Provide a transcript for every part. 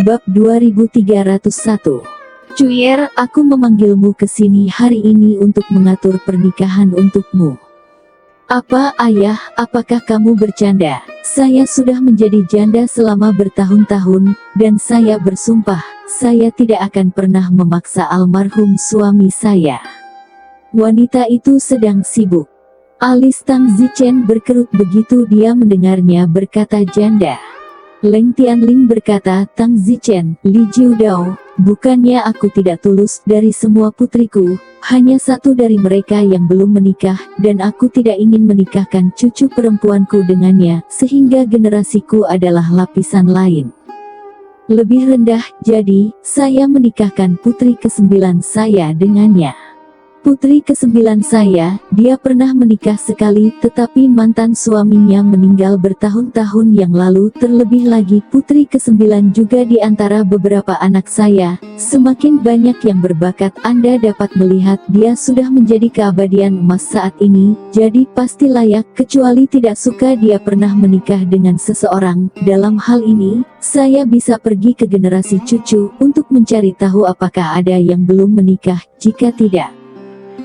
Bab 2301. Cuyer, aku memanggilmu ke sini hari ini untuk mengatur pernikahan untukmu. Apa ayah, apakah kamu bercanda? Saya sudah menjadi janda selama bertahun-tahun, dan saya bersumpah, saya tidak akan pernah memaksa almarhum suami saya. Wanita itu sedang sibuk. Alis Tang Zichen berkerut begitu dia mendengarnya berkata janda. Leng Tianling berkata, Tang Zichen, Li Jiudao, bukannya aku tidak tulus dari semua putriku, hanya satu dari mereka yang belum menikah, dan aku tidak ingin menikahkan cucu perempuanku dengannya, sehingga generasiku adalah lapisan lain. Lebih rendah, jadi, saya menikahkan putri ke-9 saya dengannya. Putri ke-9 saya, dia pernah menikah sekali tetapi mantan suaminya meninggal bertahun-tahun yang lalu. Terlebih lagi putri ke-9 juga di antara beberapa anak saya. Semakin banyak yang berbakat Anda dapat melihat dia sudah menjadi keabadian emas saat ini. Jadi pasti layak, kecuali tidak suka dia pernah menikah dengan seseorang. Dalam hal ini, saya bisa pergi ke generasi cucu untuk mencari tahu apakah ada yang belum menikah. Jika tidak,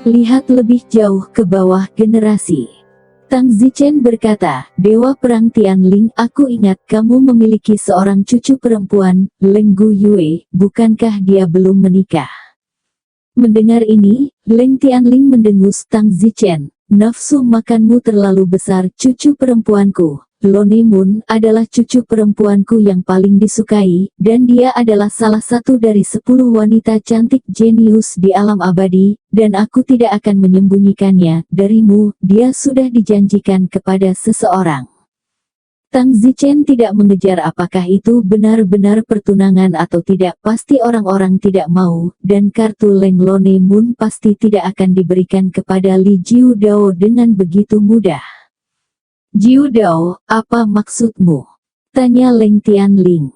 lihat lebih jauh ke bawah generasi. Tang Zichen berkata, Dewa Perang Tianling, aku ingat kamu memiliki seorang cucu perempuan, Leng Guyue, bukankah dia belum menikah? Mendengar ini, Leng Tianling mendengus Tang Zichen, nafsu makanmu terlalu besar. Cucu perempuanku, Lone Mun, adalah cucu perempuanku yang paling disukai, dan dia adalah salah satu dari 10 wanita cantik jenius di alam abadi, dan aku tidak akan menyembunyikannya darimu. Dia sudah dijanjikan kepada seseorang. Tang Zichen tidak mengejar apakah itu benar-benar pertunangan atau tidak, pasti orang-orang tidak mau, dan kartu Leng Lone Mun pasti tidak akan diberikan kepada Li Jiudao dengan begitu mudah. Jiudao, apa maksudmu? Tanya Leng Tianling.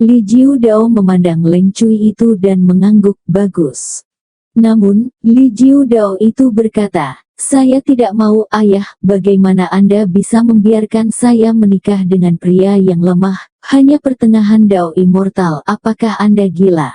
Li Jiudao memandang Leng Cui itu dan mengangguk, bagus. Namun, Li Jiudao itu berkata, saya tidak mau ayah, bagaimana Anda bisa membiarkan saya menikah dengan pria yang lemah, hanya pertengahan Dao immortal, apakah Anda gila?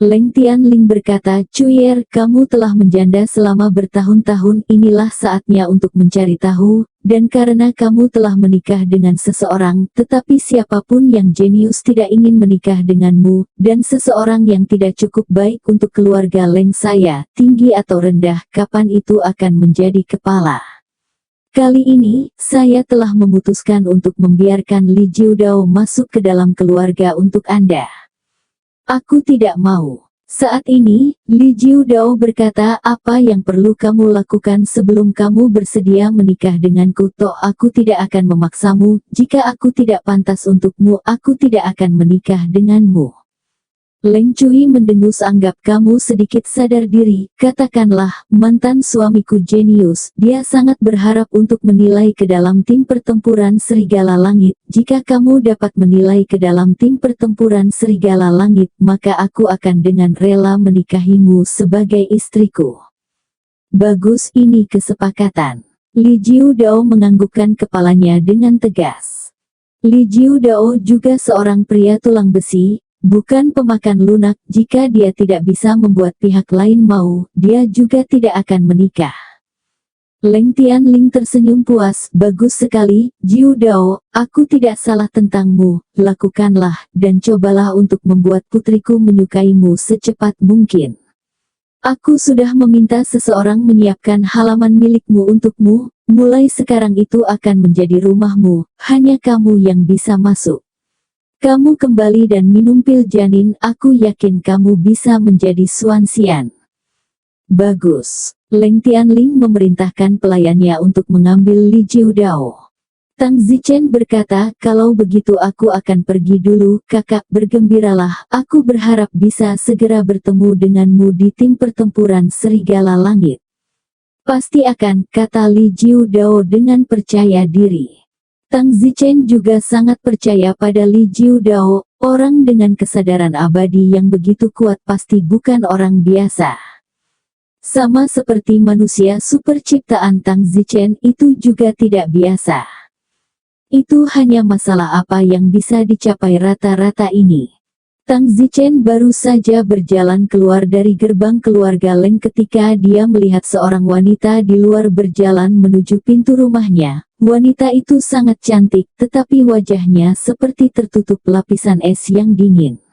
Leng Tianling berkata, Cuyer, kamu telah menjanda selama bertahun-tahun, inilah saatnya untuk mencari tahu, dan karena kamu telah menikah dengan seseorang, tetapi siapapun yang jenius tidak ingin menikah denganmu, dan seseorang yang tidak cukup baik untuk keluarga Leng saya, tinggi atau rendah, kapan itu akan menjadi kepala? Kali ini, saya telah memutuskan untuk membiarkan Li Jiudao masuk ke dalam keluarga untuk Anda. Aku tidak mau. Saat ini, Li Jiudao berkata, apa yang perlu kamu lakukan sebelum kamu bersedia menikah denganku? Toh aku tidak akan memaksamu, jika aku tidak pantas untukmu, aku tidak akan menikah denganmu. Leng Cui mendengus, anggap kamu sedikit sadar diri, katakanlah, mantan suamiku jenius, dia sangat berharap untuk menilai ke dalam tim pertempuran Serigala Langit, jika kamu dapat menilai ke dalam tim pertempuran Serigala Langit, maka aku akan dengan rela menikahimu sebagai istriku. Bagus, ini kesepakatan. Li Jiudao menganggukkan kepalanya dengan tegas. Li Jiudao juga seorang pria tulang besi, bukan pemakan lunak. Jika dia tidak bisa membuat pihak lain mau, dia juga tidak akan menikah. Leng Tianling tersenyum puas, bagus sekali, Jiudao, aku tidak salah tentangmu, lakukanlah, dan cobalah untuk membuat putriku menyukaimu secepat mungkin. Aku sudah meminta seseorang menyiapkan halaman milikmu untukmu, mulai sekarang itu akan menjadi rumahmu, hanya kamu yang bisa masuk. Kamu kembali dan minum pil janin, aku yakin kamu bisa menjadi Suan Xian. Bagus. Leng Tianling memerintahkan pelayannya untuk mengambil Li Jiudao. Tang Zichen berkata, kalau begitu aku akan pergi dulu, kakak, bergembiralah, aku berharap bisa segera bertemu denganmu di tim pertempuran Serigala Langit. Pasti akan, kata Li Jiudao dengan percaya diri. Tang Zichen juga sangat percaya pada Li Jiudao, orang dengan kesadaran abadi yang begitu kuat pasti bukan orang biasa. Sama seperti manusia super ciptaan Tang Zichen itu juga tidak biasa. Itu hanya masalah apa yang bisa dicapai rata-rata ini. Tang Zichen baru saja berjalan keluar dari gerbang keluarga Leng ketika dia melihat seorang wanita di luar berjalan menuju pintu rumahnya. Wanita itu sangat cantik, tetapi wajahnya seperti tertutup lapisan es yang dingin.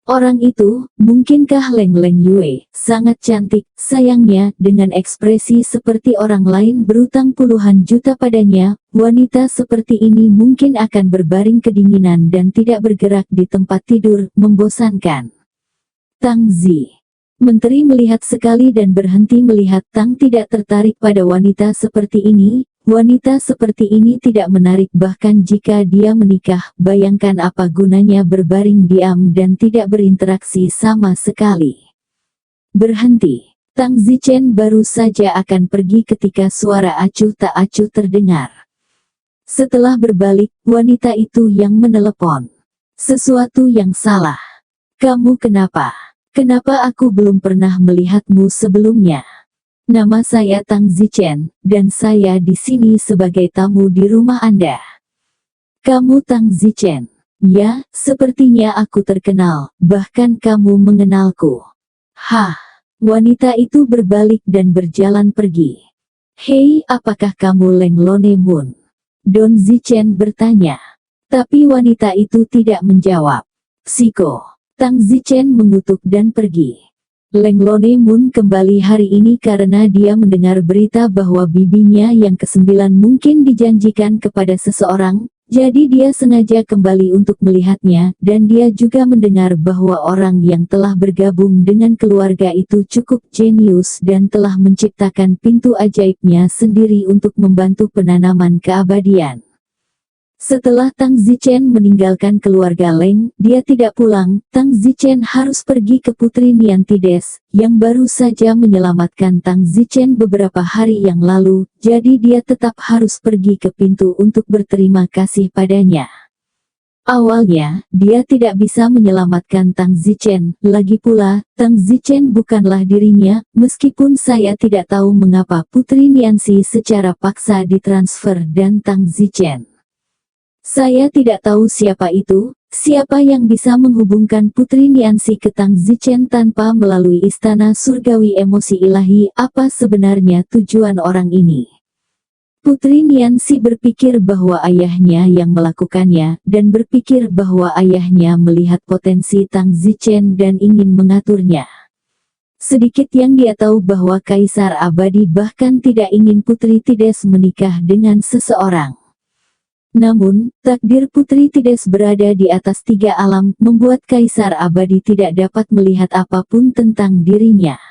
Orang itu, mungkinkah Leng Leng Yue, sangat cantik, sayangnya, dengan ekspresi seperti orang lain berutang puluhan juta padanya, wanita seperti ini mungkin akan berbaring kedinginan dan tidak bergerak di tempat tidur, membosankan. Tang Zi. Menteri melihat sekali dan berhenti melihat. Tang tidak tertarik pada wanita seperti ini. Wanita seperti ini tidak menarik bahkan jika dia menikah, bayangkan apa gunanya berbaring diam dan tidak berinteraksi sama sekali. Berhenti. Tang Zichen baru saja akan pergi ketika suara acuh tak acuh terdengar. Setelah berbalik, wanita itu yang menelepon. Sesuatu yang salah. Kamu kenapa? Kenapa aku belum pernah melihatmu sebelumnya? Nama saya Tang Zichen, dan saya di sini sebagai tamu di rumah Anda. Kamu Tang Zichen? Ya, sepertinya aku terkenal, bahkan kamu mengenalku. Hah, wanita itu berbalik dan berjalan pergi. Hei, apakah kamu Leng Lone Moon? Don Zichen bertanya. Tapi wanita itu tidak menjawab. Psiko. Tang Zichen mengutuk dan pergi. Leng Lone Moon kembali hari ini karena dia mendengar berita bahwa bibinya yang ke-9 mungkin dijanjikan kepada seseorang, jadi dia sengaja kembali untuk melihatnya, dan dia juga mendengar bahwa orang yang telah bergabung dengan keluarga itu cukup jenius dan telah menciptakan pintu ajaibnya sendiri untuk membantu penanaman keabadian. Setelah Tang Zichen meninggalkan keluarga Leng, dia tidak pulang. Tang Zichen harus pergi ke Putri Niantides, yang baru saja menyelamatkan Tang Zichen beberapa hari yang lalu, jadi dia tetap harus pergi ke pintu untuk berterima kasih padanya. Awalnya, dia tidak bisa menyelamatkan Tang Zichen, lagi pula, Tang Zichen bukanlah dirinya, meskipun saya tidak tahu mengapa Putri Nianxi secara paksa ditransfer dan Tang Zichen. Saya tidak tahu siapa itu, siapa yang bisa menghubungkan Putri Nianxi ke Tang Zichen tanpa melalui istana surgawi emosi ilahi. Apa sebenarnya tujuan orang ini? Putri Nianxi berpikir bahwa ayahnya yang melakukannya, dan berpikir bahwa ayahnya melihat potensi Tang Zichen dan ingin mengaturnya. Sedikit yang dia tahu bahwa Kaisar Abadi bahkan tidak ingin Putri Tides menikah dengan seseorang. Namun, takdir Putri Tides berada di atas 3 alam, membuat Kaisar Abadi tidak dapat melihat apapun tentang dirinya.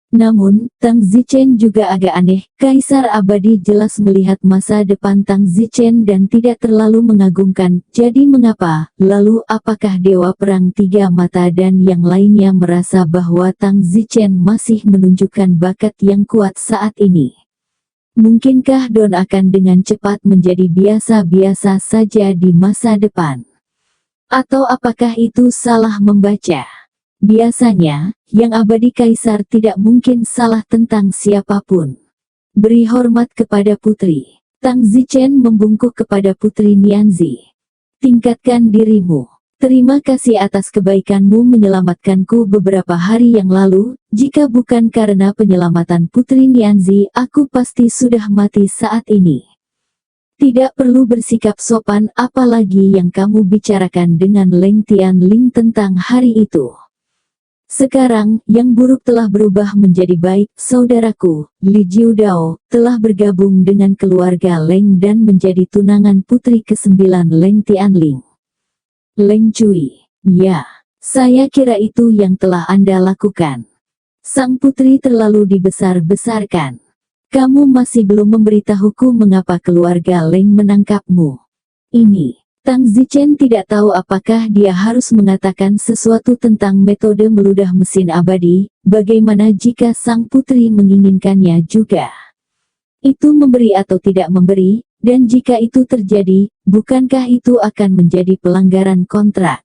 Namun, Tang Zichen juga agak aneh, Kaisar Abadi jelas melihat masa depan Tang Zichen dan tidak terlalu mengagumkan, jadi mengapa, lalu apakah Dewa Perang Tiga Mata dan yang lainnya merasa bahwa Tang Zichen masih menunjukkan bakat yang kuat saat ini? Mungkinkah Don akan dengan cepat menjadi biasa-biasa saja di masa depan? Atau apakah itu salah membaca? Biasanya, yang abadi Kaisar tidak mungkin salah tentang siapapun. Beri hormat kepada putri. Tang Zichen membungkuk kepada Putri Nianxi. Tingkatkan dirimu. Terima kasih atas kebaikanmu menyelamatkanku beberapa hari yang lalu. Jika bukan karena penyelamatan Putri Nianxi, aku pasti sudah mati saat ini. Tidak perlu bersikap sopan, apalagi yang kamu bicarakan dengan Leng Tianling tentang hari itu. Sekarang, yang buruk telah berubah menjadi baik. Saudaraku, Li Jiudao, telah bergabung dengan keluarga Leng dan menjadi tunangan putri ke-9 Leng Tianling. Leng Cui, ya, saya kira itu yang telah Anda lakukan. Sang putri terlalu dibesar-besarkan. Kamu masih belum memberitahuku mengapa keluarga Leng menangkapmu. Ini. Tang Zichen tidak tahu apakah dia harus mengatakan sesuatu tentang metode meludah mesin abadi, bagaimana jika sang putri menginginkannya juga. Itu memberi atau tidak memberi, dan jika itu terjadi, bukankah itu akan menjadi pelanggaran kontrak?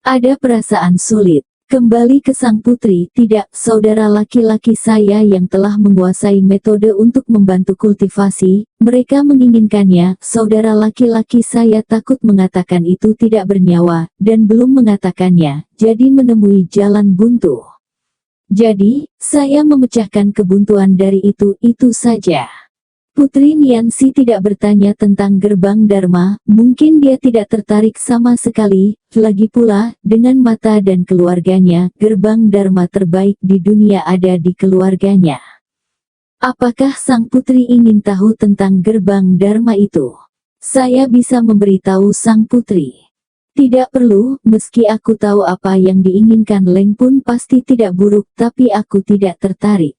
Ada perasaan sulit. Kembali ke sang putri, tidak, saudara laki-laki saya yang telah menguasai metode untuk membantu kultivasi, mereka menginginkannya, saudara laki-laki saya takut mengatakan itu tidak bernyawa, dan belum mengatakannya, jadi menemui jalan buntu. Jadi, saya memecahkan kebuntuan dari itu saja. Putri Niansi tidak bertanya tentang gerbang Dharma, mungkin dia tidak tertarik sama sekali, lagi pula, dengan mata dan keluarganya, gerbang Dharma terbaik di dunia ada di keluarganya. Apakah sang putri ingin tahu tentang gerbang Dharma itu? Saya bisa memberitahu sang putri. Tidak perlu, meski aku tahu apa yang diinginkan Leng pun pasti tidak buruk, tapi aku tidak tertarik.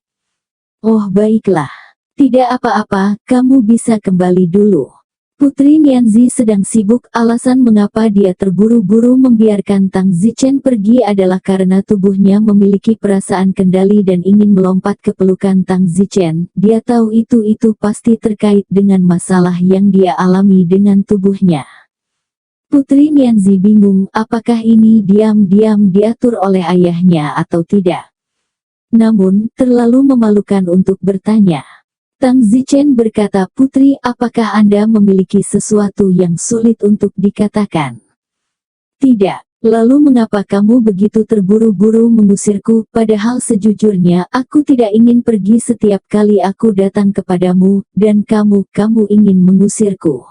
Oh baiklah. Tidak apa-apa, kamu bisa kembali dulu. Putri Nianzi sedang sibuk, alasan mengapa dia terburu-buru membiarkan Tang Zichen pergi adalah karena tubuhnya memiliki perasaan kendali dan ingin melompat ke pelukan Tang Zichen. Dia tahu itu pasti terkait dengan masalah yang dia alami dengan tubuhnya. Putri Nianzi bingung, apakah ini diam-diam diatur oleh ayahnya atau tidak. Namun, terlalu memalukan untuk bertanya. Tang Zichen berkata, "Putri, apakah Anda memiliki sesuatu yang sulit untuk dikatakan?" "Tidak." "Lalu mengapa kamu begitu terburu-buru mengusirku, padahal sejujurnya aku tidak ingin pergi setiap kali aku datang kepadamu, dan kamu ingin mengusirku."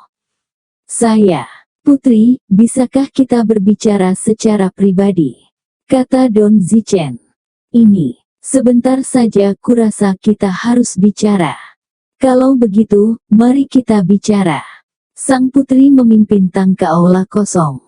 "Saya." "Putri, bisakah kita berbicara secara pribadi?" kata Don Zichen. "Ini, sebentar saja, kurasa kita harus bicara." "Kalau begitu, mari kita bicara." Sang putri memimpin Tang ke aula kosong.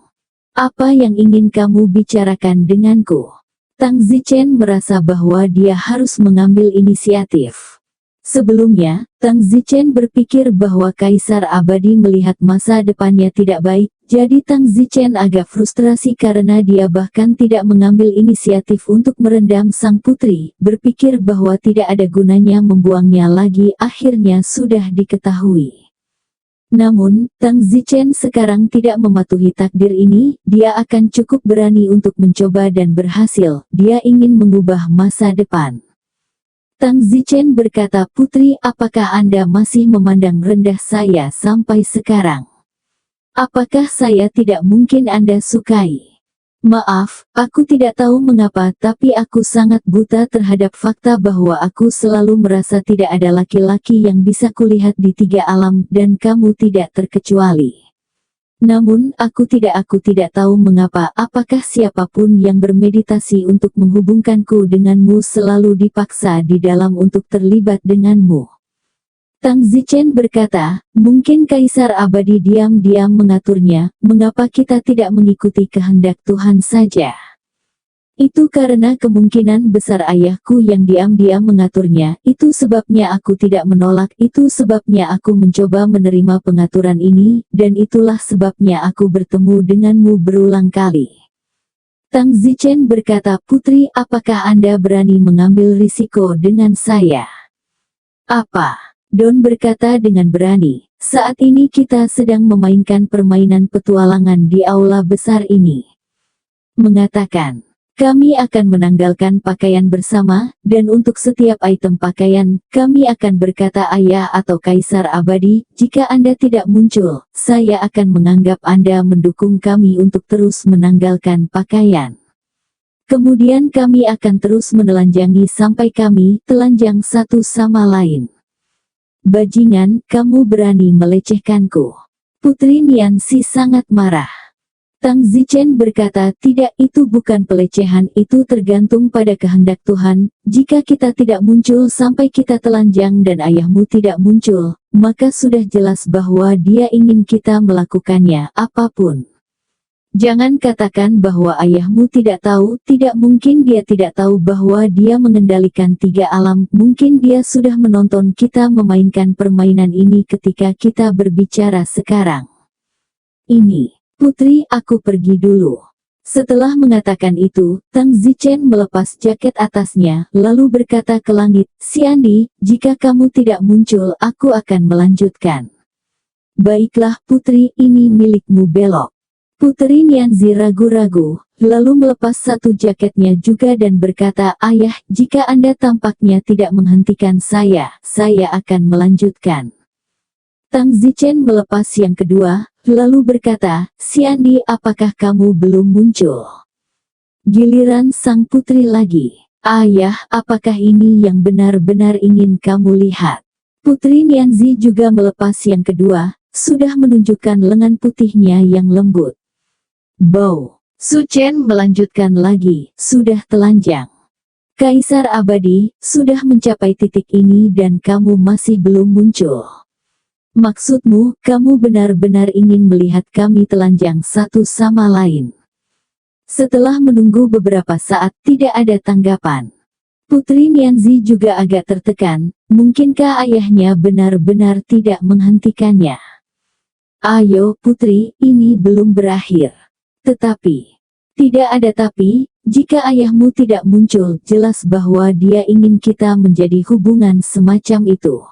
"Apa yang ingin kamu bicarakan denganku?" Tang Zichen merasa bahwa dia harus mengambil inisiatif. Sebelumnya, Tang Zichen berpikir bahwa Kaisar Abadi melihat masa depannya tidak baik, jadi Tang Zichen agak frustrasi karena dia bahkan tidak mengambil inisiatif untuk merendam sang putri, berpikir bahwa tidak ada gunanya membuangnya lagi, akhirnya sudah diketahui. Namun, Tang Zichen sekarang tidak mematuhi takdir ini, dia akan cukup berani untuk mencoba dan berhasil, dia ingin mengubah masa depan. Tang Zichen berkata, "Putri, apakah Anda masih memandang rendah saya sampai sekarang? Apakah saya tidak mungkin Anda sukai?" "Maaf, aku tidak tahu mengapa, tapi aku sangat buta terhadap fakta bahwa aku selalu merasa tidak ada laki-laki yang bisa kulihat di tiga alam, dan kamu tidak terkecuali. Namun, aku tidak tahu mengapa, apakah siapapun yang bermeditasi untuk menghubungkanku denganmu selalu dipaksa di dalam untuk terlibat denganmu." Tang Zichen berkata, "Mungkin Kaisar Abadi diam-diam mengaturnya, mengapa kita tidak mengikuti kehendak Tuhan saja? Itu karena kemungkinan besar ayahku yang diam-diam mengaturnya, itu sebabnya aku tidak menolak, itu sebabnya aku mencoba menerima pengaturan ini, dan itulah sebabnya aku bertemu denganmu berulang kali." Tang Zichen berkata, "Putri, apakah Anda berani mengambil risiko dengan saya?" "Apa?" Don berkata dengan berani, "Saat ini kita sedang memainkan permainan petualangan di aula besar ini." Mengatakan, "Kami akan menanggalkan pakaian bersama, dan untuk setiap item pakaian, kami akan berkata ayah atau Kaisar Abadi, jika Anda tidak muncul, saya akan menganggap Anda mendukung kami untuk terus menanggalkan pakaian. Kemudian kami akan terus menelanjangi sampai kami telanjang satu sama lain. Bajingan, kamu berani melecehkanku." Putri Niansi sangat marah. Tang Zichen berkata, "Tidak, itu bukan pelecehan, itu tergantung pada kehendak Tuhan. Jika kita tidak muncul sampai kita telanjang dan ayahmu tidak muncul, maka sudah jelas bahwa dia ingin kita melakukannya, apapun. Jangan katakan bahwa ayahmu tidak tahu, tidak mungkin dia tidak tahu bahwa dia mengendalikan tiga alam, mungkin dia sudah menonton kita memainkan permainan ini ketika kita berbicara sekarang. Ini, Putri, aku pergi dulu." Setelah mengatakan itu, Tang Zichen melepas jaket atasnya, lalu berkata ke langit, "Xiandi, jika kamu tidak muncul, aku akan melanjutkan." "Baiklah Putri, ini milikmu." Belok. Putri Nianzi ragu-ragu, lalu melepas satu jaketnya juga dan berkata, "Ayah, jika Anda tampaknya tidak menghentikan saya akan melanjutkan." Tang Zichen melepas yang kedua, lalu berkata, "Xiandi, apakah kamu belum muncul?" Giliran sang putri lagi, "Ayah, apakah ini yang benar-benar ingin kamu lihat?" Putri Nianzi juga melepas yang kedua, sudah menunjukkan lengan putihnya yang lembut. "Bau." Su Chen melanjutkan lagi, "Sudah telanjang. Kaisar abadi, sudah mencapai titik ini dan kamu masih belum muncul. Maksudmu, kamu benar-benar ingin melihat kami telanjang satu sama lain?" Setelah menunggu beberapa saat tidak ada tanggapan, Putri Nianzi juga agak tertekan, mungkinkah ayahnya benar-benar tidak menghentikannya? "Ayo putri, ini belum berakhir." "Tetapi." "Tidak ada tapi, jika ayahmu tidak muncul, jelas bahwa dia ingin kita menjadi hubungan semacam itu.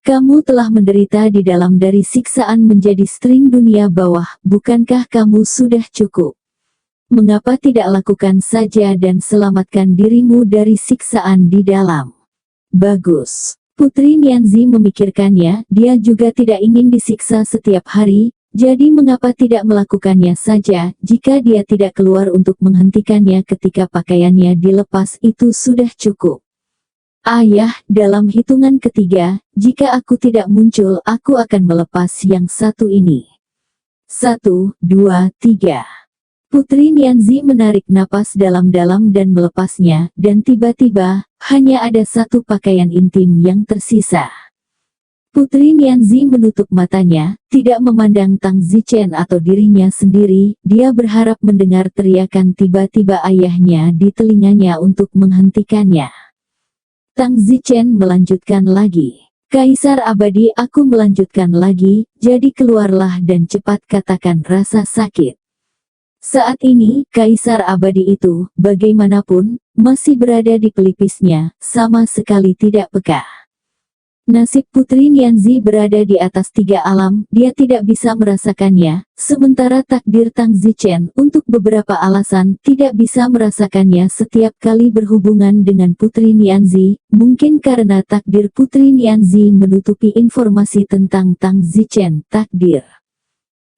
Kamu telah menderita di dalam dari siksaan menjadi string dunia bawah, bukankah kamu sudah cukup? Mengapa tidak lakukan saja dan selamatkan dirimu dari siksaan di dalam?" "Bagus." Putri Nianzi memikirkannya, dia juga tidak ingin disiksa setiap hari, jadi mengapa tidak melakukannya saja, jika dia tidak keluar untuk menghentikannya ketika pakaiannya dilepas itu sudah cukup. "Ayah, dalam hitungan ketiga, jika aku tidak muncul aku akan melepas yang satu ini. 1, 2, 3. Putri Nianzi menarik napas dalam-dalam dan melepasnya, dan tiba-tiba, hanya ada satu pakaian intim yang tersisa. Putri Nianzi menutup matanya, tidak memandang Tang Zichen atau dirinya sendiri, dia berharap mendengar teriakan tiba-tiba ayahnya di telinganya untuk menghentikannya. Tang Zichen melanjutkan lagi, "Kaisar abadi, aku melanjutkan lagi, jadi keluarlah dan cepat katakan rasa sakit." Saat ini, Kaisar abadi itu, bagaimanapun, masih berada di pelipisnya, sama sekali tidak peka. Nasib Putri Nianzi berada di atas 3 alam, dia tidak bisa merasakannya, sementara takdir Tang Zichen, untuk beberapa alasan, tidak bisa merasakannya setiap kali berhubungan dengan Putri Nianzi, mungkin karena takdir Putri Nianzi menutupi informasi tentang Tang Zichen, takdir.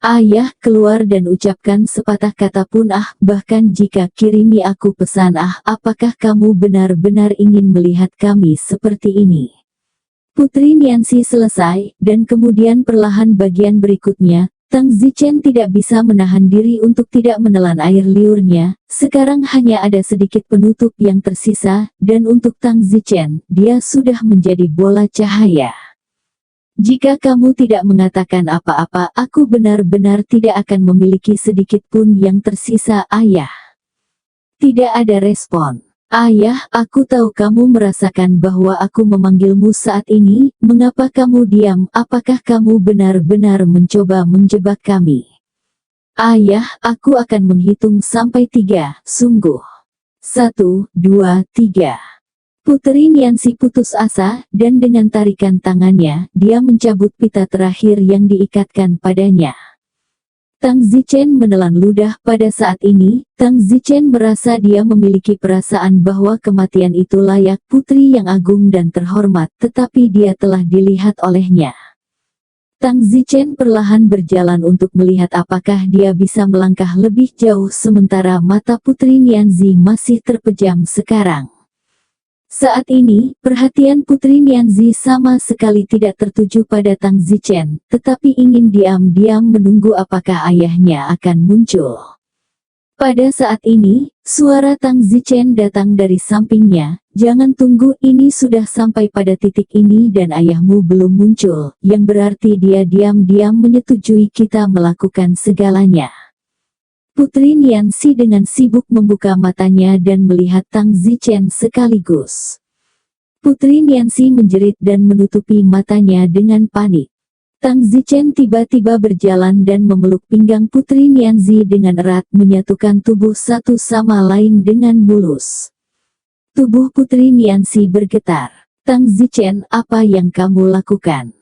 "Ayah, keluar dan ucapkan sepatah kata pun bahkan jika kirimi aku pesan apakah kamu benar-benar ingin melihat kami seperti ini?" Putri Nianzi selesai, dan kemudian perlahan bagian berikutnya, Tang Zichen tidak bisa menahan diri untuk tidak menelan air liurnya, sekarang hanya ada sedikit penutup yang tersisa, dan untuk Tang Zichen, dia sudah menjadi bola cahaya. "Jika kamu tidak mengatakan apa-apa, aku benar-benar tidak akan memiliki sedikit pun yang tersisa, ayah." Tidak ada respon. "Ayah, aku tahu kamu merasakan bahwa aku memanggilmu saat ini, mengapa kamu diam? Apakah kamu benar-benar mencoba menjebak kami?" "Ayah, aku akan menghitung sampai 3, sungguh. 1, 2, 3. Putri Nianzi putus asa, dan dengan tarikan tangannya, dia mencabut pita terakhir yang diikatkan padanya. Tang Zichen menelan ludah. Pada saat ini, Tang Zichen merasa dia memiliki perasaan bahwa kematian itu layak putri yang agung dan terhormat, tetapi dia telah dilihat olehnya. Tang Zichen perlahan berjalan untuk melihat apakah dia bisa melangkah lebih jauh sementara mata Putri Nianzi masih terpejam sekarang. Saat ini, perhatian Putri Nianzi sama sekali tidak tertuju pada Tang Zichen, tetapi ingin diam-diam menunggu apakah ayahnya akan muncul. Pada saat ini, suara Tang Zichen datang dari sampingnya, "Jangan tunggu, ini sudah sampai pada titik ini dan ayahmu belum muncul, yang berarti dia diam-diam menyetujui kita melakukan segalanya." Putri Nianzi dengan sibuk membuka matanya dan melihat Tang Zichen sekaligus. Putri Nianzi menjerit dan menutupi matanya dengan panik. Tang Zichen tiba-tiba berjalan dan memeluk pinggang Putri Nianzi dengan erat, menyatukan tubuh satu sama lain dengan mulus. Tubuh Putri Nianzi bergetar. "Tang Zichen, apa yang kamu lakukan?"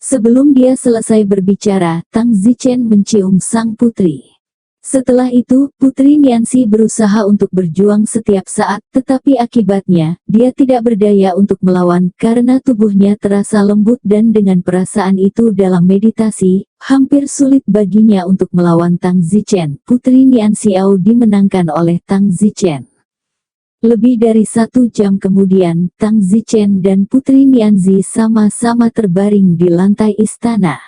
Sebelum dia selesai berbicara, Tang Zichen mencium sang putri. Setelah itu, Putri Niansi berusaha untuk berjuang setiap saat, tetapi akibatnya, dia tidak berdaya untuk melawan karena tubuhnya terasa lembut dan dengan perasaan itu dalam meditasi, hampir sulit baginya untuk melawan Tang Zichen. Putri Nianxiao dimenangkan oleh Tang Zichen. Lebih dari 1 jam kemudian, Tang Zichen dan Putri Nianzi sama-sama terbaring di lantai istana.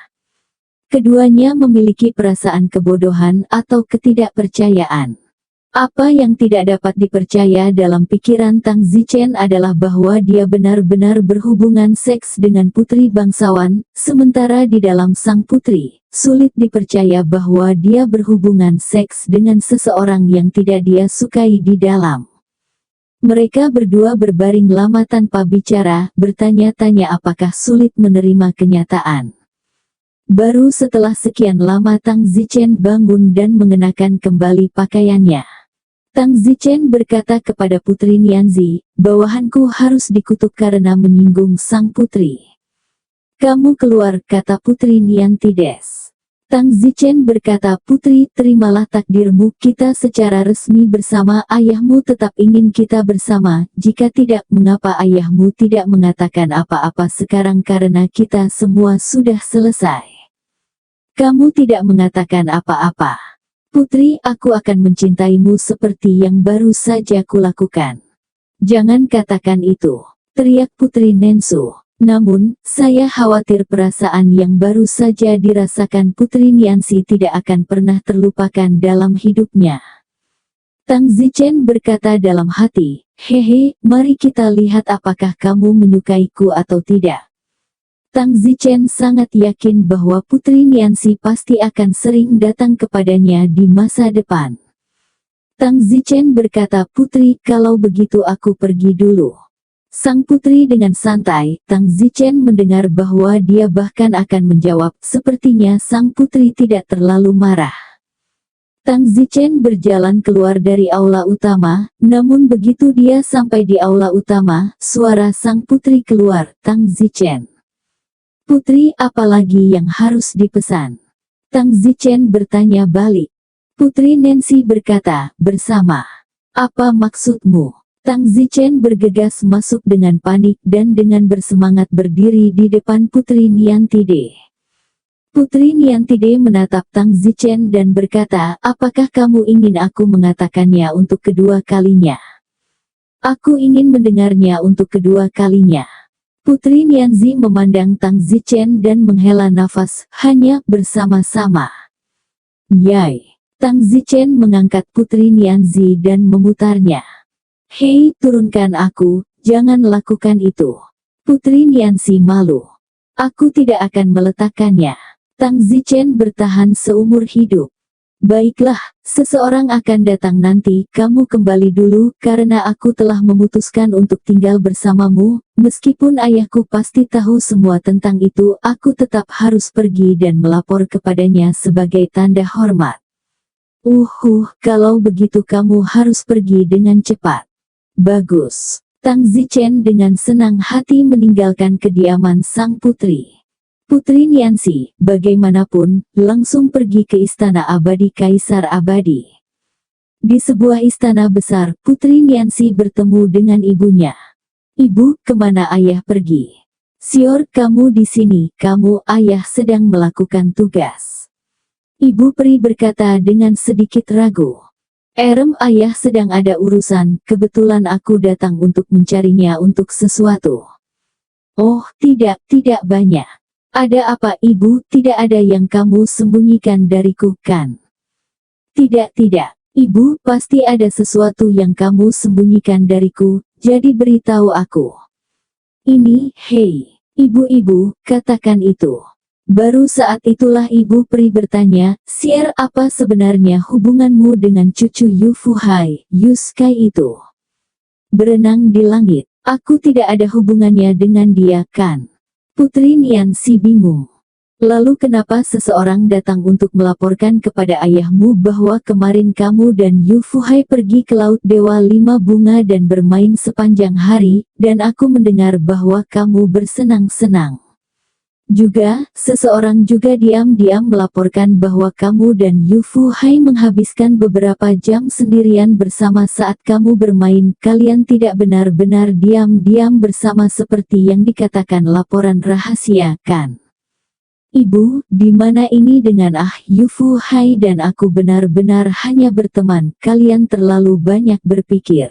Keduanya memiliki perasaan kebodohan atau ketidakpercayaan. Apa yang tidak dapat dipercaya dalam pikiran Tang Zichen adalah bahwa dia benar-benar berhubungan seks dengan putri bangsawan, sementara di dalam sang putri, sulit dipercaya bahwa dia berhubungan seks dengan seseorang yang tidak dia sukai di dalam. Mereka berdua berbaring lama tanpa bicara, bertanya-tanya apakah sulit menerima kenyataan. Baru setelah sekian lama Tang Zichen bangun dan mengenakan kembali pakaiannya. Tang Zichen berkata kepada Putri Nianzi, bawahanku harus dikutuk karena menyinggung sang putri. Kamu keluar, kata Putri Niantides. Tang Zichen berkata, putri, terimalah takdirmu, kita secara resmi bersama, ayahmu tetap ingin kita bersama, jika tidak, mengapa ayahmu tidak mengatakan apa-apa sekarang karena kita semua sudah selesai. Kamu tidak mengatakan apa-apa. Putri, aku akan mencintaimu seperti yang baru saja kulakukan. Jangan katakan itu, teriak Putri Nensu. Namun, saya khawatir perasaan yang baru saja dirasakan Putri Niansi tidak akan pernah terlupakan dalam hidupnya. Tang Zichen berkata dalam hati, hehe, mari kita lihat apakah kamu menyukaiku atau tidak. Tang Zichen sangat yakin bahwa Putri Niansi pasti akan sering datang kepadanya di masa depan. Tang Zichen berkata, putri, kalau begitu aku pergi dulu. Sang putri dengan santai, Tang Zichen mendengar bahwa dia bahkan akan menjawab, sepertinya sang putri tidak terlalu marah. Tang Zichen berjalan keluar dari aula utama, namun begitu dia sampai di aula utama, suara sang putri keluar, Tang Zichen. Putri, apalagi yang harus dipesan? Tang Zichen bertanya balik. Putri Nancy berkata, bersama. Apa maksudmu? Tang Zichen bergegas masuk dengan panik dan dengan bersemangat berdiri di depan Putri Niantide. Putri Niantide menatap Tang Zichen dan berkata, apakah kamu ingin aku mengatakannya untuk kedua kalinya? Aku ingin mendengarnya untuk kedua kalinya. Putri Nianzi memandang Tang Zichen dan menghela nafas, hanya bersama-sama. Yai. Tang Zichen mengangkat Putri Nianzi dan memutarnya. Hei, turunkan aku, jangan lakukan itu. Putri Nianzi malu. Aku tidak akan meletakkannya. Tang Zichen bertahan seumur hidup. Baiklah, seseorang akan datang nanti, kamu kembali dulu, karena aku telah memutuskan untuk tinggal bersamamu, meskipun ayahku pasti tahu semua tentang itu, aku tetap harus pergi dan melapor kepadanya sebagai tanda hormat. Kalau begitu kamu harus pergi dengan cepat. Bagus. Tang Zichen dengan senang hati meninggalkan kediaman sang putri. Putri Nianzi, bagaimanapun, langsung pergi ke istana abadi Kaisar Abadi. Di sebuah istana besar, Putri Nianzi bertemu dengan ibunya. Ibu, kemana ayah pergi? Sior, kamu di sini, kamu, ayah sedang melakukan tugas. Ibu peri berkata dengan sedikit ragu. Ayah sedang ada urusan, kebetulan aku datang untuk mencarinya untuk sesuatu. Oh, tidak banyak. Ada apa ibu? Tidak ada yang kamu sembunyikan dariku, kan? Tidak. Ibu, pasti ada sesuatu yang kamu sembunyikan dariku, jadi beritahu aku. Ini, hei, ibu, katakan itu. Baru saat itulah ibu peri bertanya, Sier, apa sebenarnya hubunganmu dengan cucu Yu Fuhai, Yu Sky itu? Berenang di langit, aku tidak ada hubungannya dengan dia, kan? Putri Nianzi bingung. Lalu kenapa seseorang datang untuk melaporkan kepada ayahmu bahwa kemarin kamu dan Yu Fuhai pergi ke Laut Dewa 5 Bunga dan bermain sepanjang hari, dan aku mendengar bahwa kamu bersenang-senang. Juga, seseorang juga diam-diam melaporkan bahwa kamu dan Yu Fu Hai menghabiskan beberapa jam sendirian bersama saat kamu bermain. Kalian tidak benar-benar diam-diam bersama seperti yang dikatakan laporan rahasia, kan? Ibu, di mana ini dengan Yu Fu Hai dan aku benar-benar hanya berteman. Kalian terlalu banyak berpikir.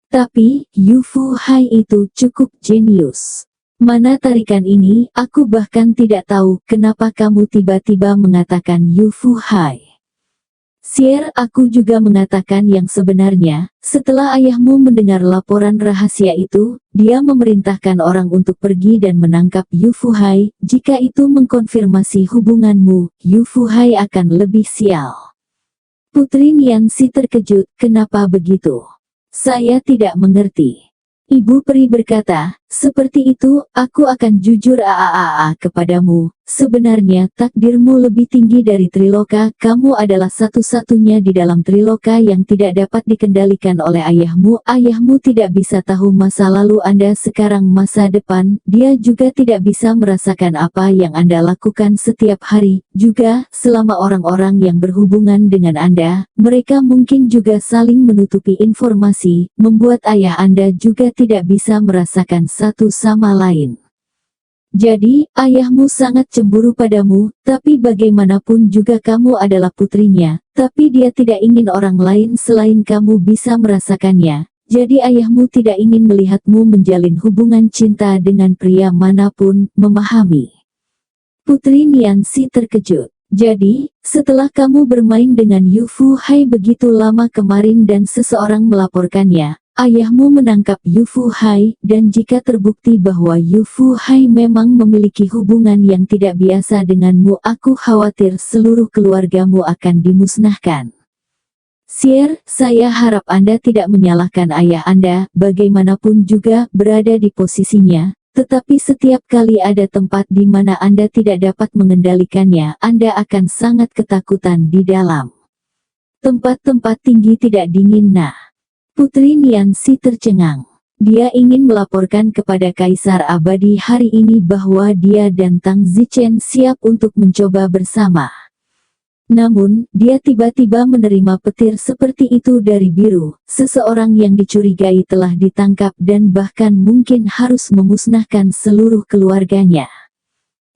Tapi, Yu Fu Hai itu cukup jenius. Mana tarikan ini, aku bahkan tidak tahu kenapa kamu tiba-tiba mengatakan Yu Fu Hai. Sier, aku juga mengatakan yang sebenarnya. Setelah ayahmu mendengar laporan rahasia itu, dia memerintahkan orang untuk pergi dan menangkap Yu Fu Hai. Jika itu mengkonfirmasi hubunganmu, Yu Fu Hai akan lebih sial. Putri Niansi terkejut, kenapa begitu? Saya tidak mengerti. Ibu peri berkata, seperti itu, aku akan jujur kepadamu. Sebenarnya takdirmu lebih tinggi dari Triloka. Kamu adalah satu-satunya di dalam Triloka yang tidak dapat dikendalikan oleh ayahmu. Ayahmu tidak bisa tahu masa lalu Anda sekarang masa depan. Dia juga tidak bisa merasakan apa yang Anda lakukan setiap hari. Juga, selama orang-orang yang berhubungan dengan Anda, mereka mungkin juga saling menutupi informasi, membuat ayah Anda juga tidak bisa merasakan satu sama lain. Jadi, ayahmu sangat cemburu padamu, tapi bagaimanapun juga kamu adalah putrinya, tapi dia tidak ingin orang lain selain kamu bisa merasakannya. Jadi ayahmu tidak ingin melihatmu menjalin hubungan cinta dengan pria manapun, memahami? Putri Niansi terkejut. Jadi, setelah kamu bermain dengan Yu Fu Hai begitu lama kemarin dan seseorang melaporkannya, ayahmu menangkap Yu Fu Hai, dan jika terbukti bahwa Yu Fu Hai memang memiliki hubungan yang tidak biasa denganmu, aku khawatir seluruh keluargamu akan dimusnahkan. Sier, saya harap Anda tidak menyalahkan ayah Anda, bagaimanapun juga berada di posisinya, tetapi setiap kali ada tempat di mana Anda tidak dapat mengendalikannya, Anda akan sangat ketakutan di dalam. Tempat-tempat tinggi tidak dingin. Nah. Putri Niansi tercengang. Dia ingin melaporkan kepada Kaisar Abadi hari ini bahwa dia dan Tang Zichen siap untuk mencoba bersama. Namun, dia tiba-tiba menerima petir seperti itu dari Biru. Seseorang yang dicurigai telah ditangkap dan bahkan mungkin harus memusnahkan seluruh keluarganya.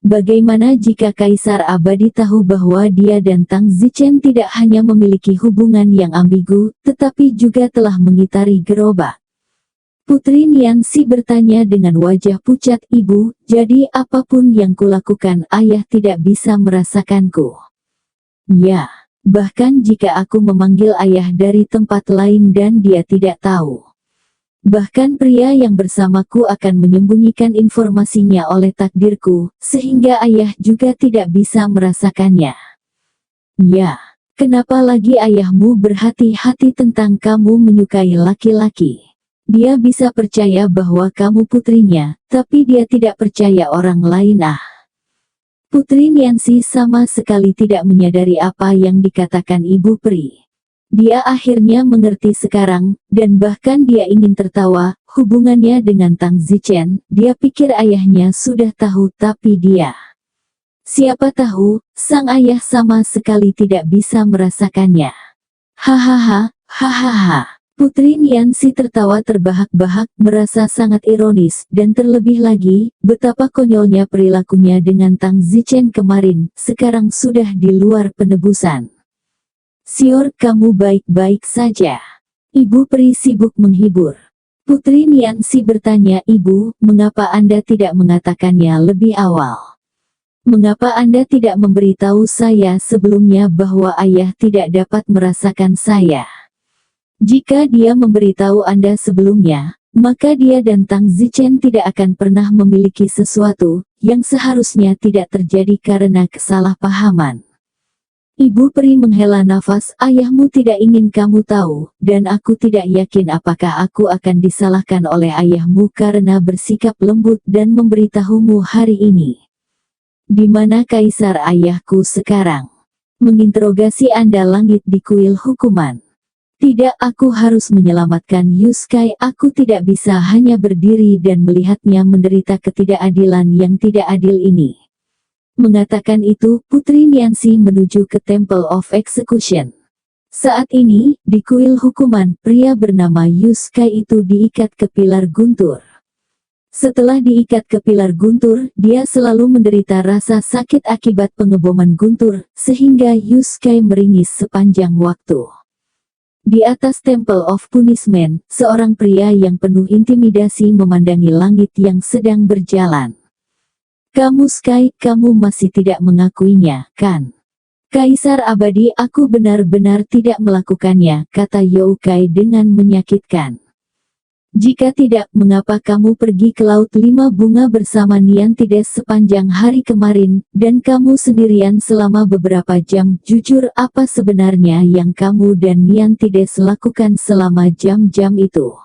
Bagaimana jika Kaisar Abadi tahu bahwa dia dan Tang Zichen tidak hanya memiliki hubungan yang ambigu, tetapi juga telah mengitari gerobak? Putri Niansi bertanya dengan wajah pucat, Ibu, jadi apapun yang kulakukan ayah tidak bisa merasakanku. Ya, bahkan jika aku memanggil ayah dari tempat lain dan dia tidak tahu. Bahkan pria yang bersamaku akan menyembunyikan informasinya oleh takdirku, sehingga ayah juga tidak bisa merasakannya. Ya, kenapa lagi ayahmu berhati-hati tentang kamu menyukai laki-laki? Dia bisa percaya bahwa kamu putrinya, tapi dia tidak percaya orang lain. Putri Niansi sama sekali tidak menyadari apa yang dikatakan ibu peri. Dia akhirnya mengerti sekarang, dan bahkan dia ingin tertawa, hubungannya dengan Tang Zichen, dia pikir ayahnya sudah tahu tapi dia. Siapa tahu, sang ayah sama sekali tidak bisa merasakannya. Hahaha, hahaha. Putri Niansi tertawa terbahak-bahak, merasa sangat ironis, dan terlebih lagi, betapa konyolnya perilakunya dengan Tang Zichen kemarin, sekarang sudah di luar penebusan. Sior, kamu baik-baik saja? Ibu peri sibuk menghibur. Putri Niansi bertanya, Ibu, mengapa Anda tidak mengatakannya lebih awal? Mengapa Anda tidak memberitahu saya sebelumnya bahwa ayah tidak dapat merasakan saya? Jika dia memberitahu Anda sebelumnya, maka dia dan Tang Zichen tidak akan pernah memiliki sesuatu yang seharusnya tidak terjadi karena kesalahpahaman. Ibu peri menghela nafas, ayahmu tidak ingin kamu tahu, dan aku tidak yakin apakah aku akan disalahkan oleh ayahmu karena bersikap lembut dan memberitahumu hari ini. Di mana kaisar ayahku sekarang? Menginterogasi Anda langit di kuil hukuman. Tidak, aku harus menyelamatkan Yusuke. Aku tidak bisa hanya berdiri dan melihatnya menderita ketidakadilan yang tidak adil ini. Mengatakan itu, Putri Niansi menuju ke Temple of Execution. Saat ini, di kuil hukuman, pria bernama Yusuke itu diikat ke pilar guntur. Setelah diikat ke pilar guntur, dia selalu menderita rasa sakit akibat pengeboman guntur, sehingga Yusuke meringis sepanjang waktu. Di atas Temple of Punishment, seorang pria yang penuh intimidasi memandangi langit yang sedang berjalan. Kamu Sky, kamu masih tidak mengakuinya, kan? Kaisar abadi, aku benar-benar tidak melakukannya, kata Youkai dengan menyakitkan. Jika tidak, mengapa kamu pergi ke Laut Lima Bunga bersama Niantides sepanjang hari kemarin, dan kamu sendirian selama beberapa jam? Jujur, apa sebenarnya yang kamu dan Niantides lakukan selama jam-jam itu?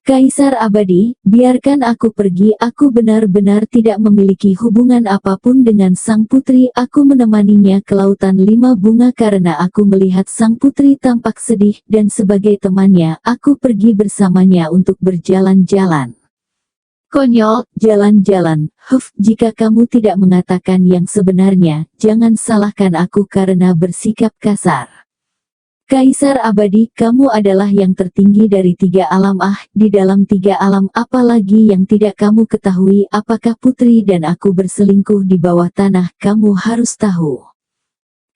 Kaisar abadi, biarkan aku pergi. Aku benar-benar tidak memiliki hubungan apapun dengan sang putri. Aku menemaninya ke Lautan Lima Bunga karena aku melihat sang putri tampak sedih, dan sebagai temannya, aku pergi bersamanya untuk berjalan-jalan. Konyol, jalan-jalan. Jika kamu tidak mengatakan yang sebenarnya, jangan salahkan aku karena bersikap kasar. Kaisar abadi, kamu adalah yang tertinggi dari tiga alam. Di dalam tiga alam, apalagi yang tidak kamu ketahui? Apakah putri dan aku berselingkuh di bawah tanah? Kamu harus tahu.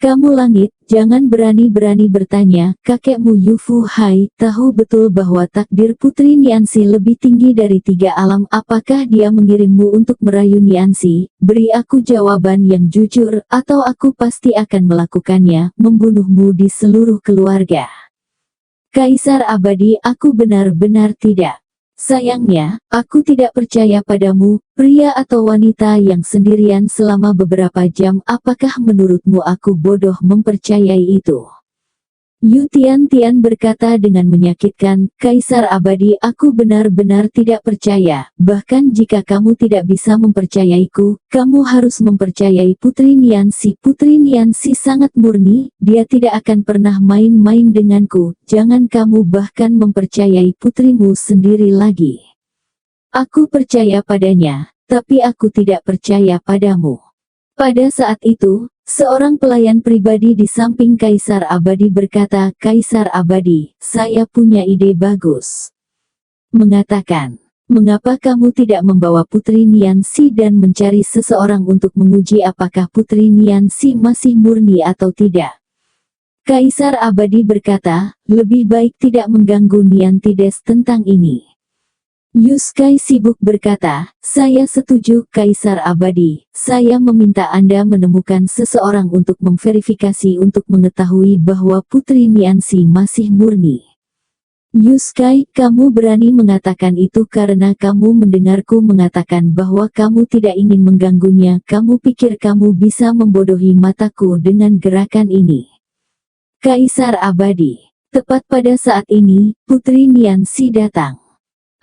Kamu langit, jangan berani-berani bertanya. Kakekmu Yufu Hai tahu betul bahwa takdir Putri Niansi lebih tinggi dari tiga alam. Apakah dia mengirimmu untuk merayu Niansi? Beri aku jawaban yang jujur, atau aku pasti akan melakukannya, membunuhmu di seluruh keluarga. Kaisar abadi, aku benar-benar tidak. Sayangnya, aku tidak percaya padamu, pria atau wanita yang sendirian selama beberapa jam. Apakah menurutmu aku bodoh mempercayai itu? Yu Tian berkata dengan menyakitkan, Kaisar abadi, aku benar-benar tidak percaya. Bahkan jika kamu tidak bisa mempercayaiku, kamu harus mempercayai Putri Niansi. Putri Niansi sangat murni, dia tidak akan pernah main-main denganku. Jangan kamu bahkan mempercayai putrimu sendiri lagi. Aku percaya padanya, tapi aku tidak percaya padamu. Pada saat itu, seorang pelayan pribadi di samping Kaisar abadi berkata, Kaisar abadi, saya punya ide bagus. Mengatakan, mengapa kamu tidak membawa Putri Niansi dan mencari seseorang untuk menguji apakah Putri Niansi masih murni atau tidak? Kaisar abadi berkata, lebih baik tidak mengganggu Niantides tentang ini. Yusuke sibuk berkata, saya setuju Kaisar abadi, saya meminta Anda menemukan seseorang untuk memverifikasi untuk mengetahui bahwa Putri Niansi masih murni. Yusuke, kamu berani mengatakan itu karena kamu mendengarku mengatakan bahwa kamu tidak ingin mengganggunya. Kamu pikir kamu bisa membodohi mataku dengan gerakan ini? Kaisar abadi, tepat pada saat ini, Putri Niansi datang.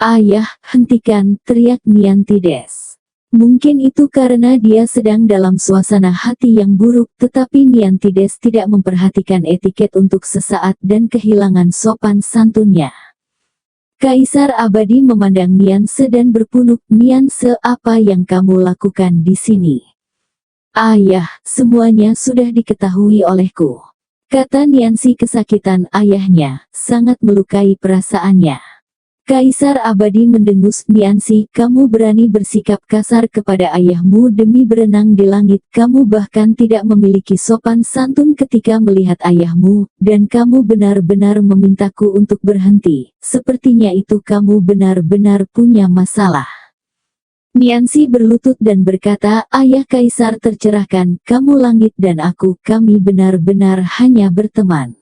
Ayah, hentikan, teriak Niantides. Mungkin itu karena dia sedang dalam suasana hati yang buruk, tetapi Niantides tidak memperhatikan etiket untuk sesaat dan kehilangan sopan santunnya. Kaisar abadi memandang Nianse dan berpunuk, Nianse, apa yang kamu lakukan di sini? Ayah, semuanya sudah diketahui olehku. Kata Niansi kesakitan. Ayahnya sangat melukai perasaannya. Kaisar abadi mendengus, Niansi, kamu berani bersikap kasar kepada ayahmu demi berenang di langit. Kamu bahkan tidak memiliki sopan santun ketika melihat ayahmu, dan kamu benar-benar memintaku untuk berhenti. Sepertinya itu kamu benar-benar punya masalah. Niansi berlutut dan berkata, ayah Kaisar tercerahkan, kamu langit dan aku, kami benar-benar hanya berteman.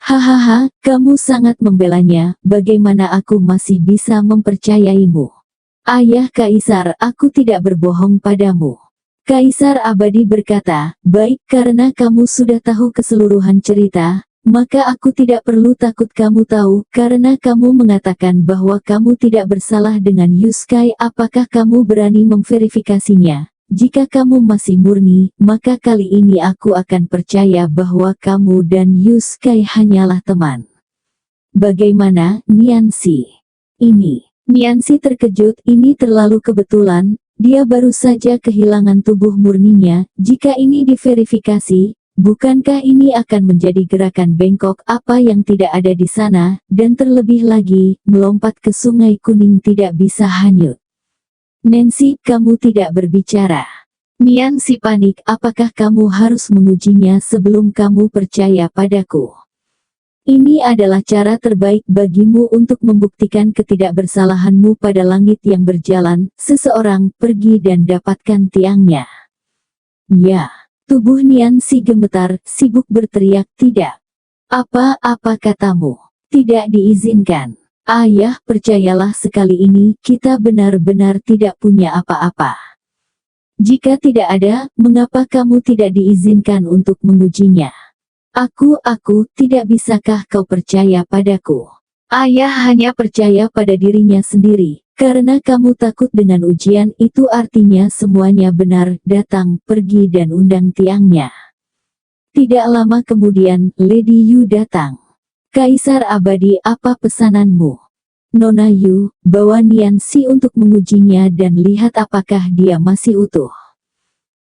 Hahaha, kamu sangat membelanya, bagaimana aku masih bisa mempercayaimu? Ayah Kaisar, aku tidak berbohong padamu. Kaisar abadi berkata, baik, karena kamu sudah tahu keseluruhan cerita, maka aku tidak perlu takut kamu tahu, karena kamu mengatakan bahwa kamu tidak bersalah dengan Yusuke. Apakah kamu berani memverifikasinya? Jika kamu masih murni, maka kali ini aku akan percaya bahwa kamu dan Yusuke hanyalah teman. bagaimana, Niansi? Ini. Niansi terkejut, ini terlalu kebetulan, dia baru saja kehilangan tubuh murninya, jika ini diverifikasi, bukankah ini akan menjadi gerakan bengkok apa yang tidak ada di sana, dan terlebih lagi, melompat ke Sungai Kuning tidak bisa hanyut. Nancy, kamu tidak berbicara. Niansi panik, apakah kamu harus mengujinya sebelum kamu percaya padaku? Ini adalah cara terbaik bagimu untuk membuktikan ketidakbersalahanmu pada langit yang berjalan, seseorang, pergi dan dapatkan tiangnya. Ya, tubuh Niansi gemetar, sibuk berteriak, tidak. Apa katamu? Tidak diizinkan. Ayah, percayalah sekali ini, kita benar-benar tidak punya apa-apa. Jika tidak ada, mengapa kamu tidak diizinkan untuk mengujinya? Aku, tidak bisakah kau percaya padaku? Ayah hanya percaya pada dirinya sendiri, karena kamu takut dengan ujian itu artinya semuanya benar, datang, pergi dan undang tiangnya. Tidak lama kemudian, Lady Yu datang. Kaisar abadi, apa pesananmu? Nona Yu, bawa Niansi untuk mengujinya dan lihat apakah dia masih utuh.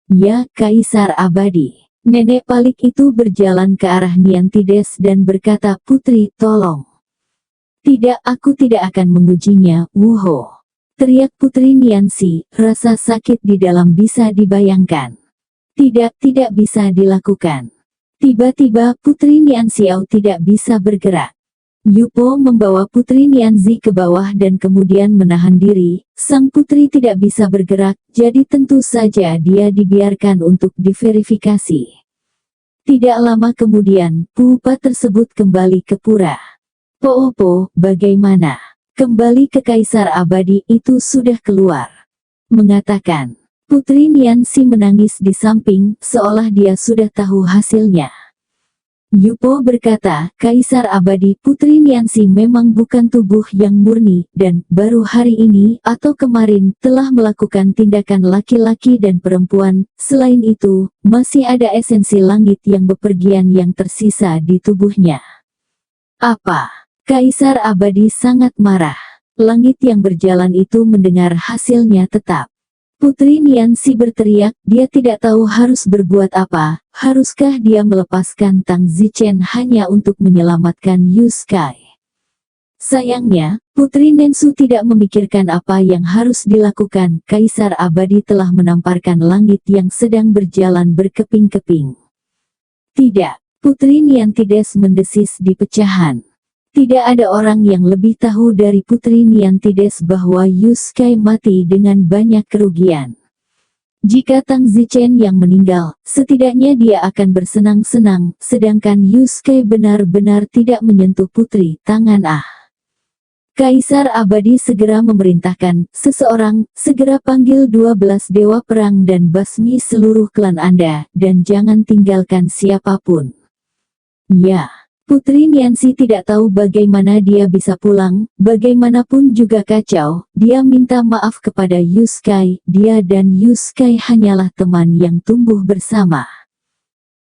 Ya, Kaisar abadi. Nenek Palik itu berjalan ke arah Niantides dan berkata, putri, tolong. Tidak, aku tidak akan mengujinya, wuho. Teriak putri Niansi, rasa sakit di dalam bisa dibayangkan. Tidak bisa dilakukan. Tiba-tiba putri Nianxiao tidak bisa bergerak. Yupo membawa putri Nianzi ke bawah dan kemudian menahan diri. Sang putri tidak bisa bergerak, jadi tentu saja dia dibiarkan untuk diverifikasi. Tidak lama kemudian, pupa tersebut kembali ke pura. Po, bagaimana? Kembali ke Kaisar Abadi itu sudah keluar. Mengatakan, putri Nianzi menangis di samping, seolah dia sudah tahu hasilnya. Yupo berkata, Kaisar Abadi, putri Nianzi memang bukan tubuh yang murni, dan baru hari ini atau kemarin telah melakukan tindakan laki-laki dan perempuan. Selain itu, masih ada esensi langit yang bepergian yang tersisa di tubuhnya. Apa? Kaisar Abadi sangat marah. Langit yang berjalan itu mendengar hasilnya tetap. Putri Nianzi berteriak, dia tidak tahu harus berbuat apa. Haruskah dia melepaskan Tang Zichen hanya untuk menyelamatkan Yu Sky? Sayangnya, Putri Nensu tidak memikirkan apa yang harus dilakukan. Kaisar Abadi telah menamparkan langit yang sedang berjalan berkeping-keping. Tidak, Putri Niantides mendesis di pecahan. Tidak ada orang yang lebih tahu dari Putri Niantides bahwa Yu Sky mati dengan banyak kerugian. Jika Tang Zichen yang meninggal, setidaknya dia akan bersenang-senang, sedangkan Yu Sky benar-benar tidak menyentuh putri tangan Kaisar Abadi segera memerintahkan, seseorang, segera panggil 12 dewa perang dan basmi seluruh klan Anda, dan jangan tinggalkan siapapun. Ya. Putri Nianzi tidak tahu bagaimana dia bisa pulang, bagaimanapun juga kacau, dia minta maaf kepada Yu Sky, dia dan Yu Sky hanyalah teman yang tumbuh bersama.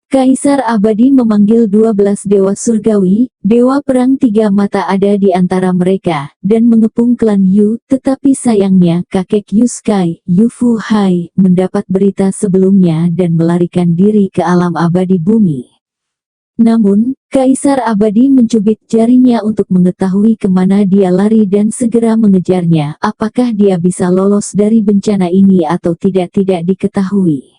Kaisar Abadi memanggil 12 dewa surgawi, dewa perang 3 mata ada di antara mereka, dan mengepung klan Yu, tetapi sayangnya kakek Yu Sky, Yu Fu Hai, mendapat berita sebelumnya dan melarikan diri ke alam abadi bumi. Namun, Kaisar Abadi mencubit jarinya untuk mengetahui kemana dia lari dan segera mengejarnya. Apakah dia bisa lolos dari bencana ini atau tidak diketahui.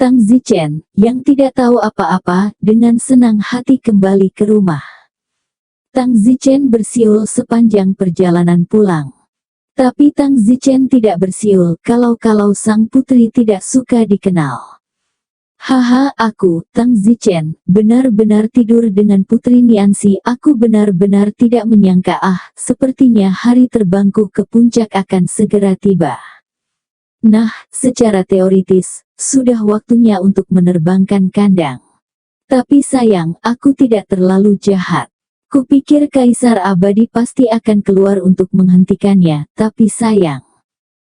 Tang Zichen, yang tidak tahu apa-apa, dengan senang hati kembali ke rumah. Tang Zichen bersiul sepanjang perjalanan pulang. Tapi Tang Zichen tidak bersiul kalau sang putri tidak suka dikenal. Haha, aku, Tang Zichen, benar-benar tidur dengan Putri Nianzi. Aku benar-benar tidak menyangka sepertinya hari terbangku ke puncak akan segera tiba. Nah, secara teoritis, sudah waktunya untuk menerbangkan kandang. Tapi sayang, aku tidak terlalu jahat. Kupikir Kaisar Abadi pasti akan keluar untuk menghentikannya, tapi sayang.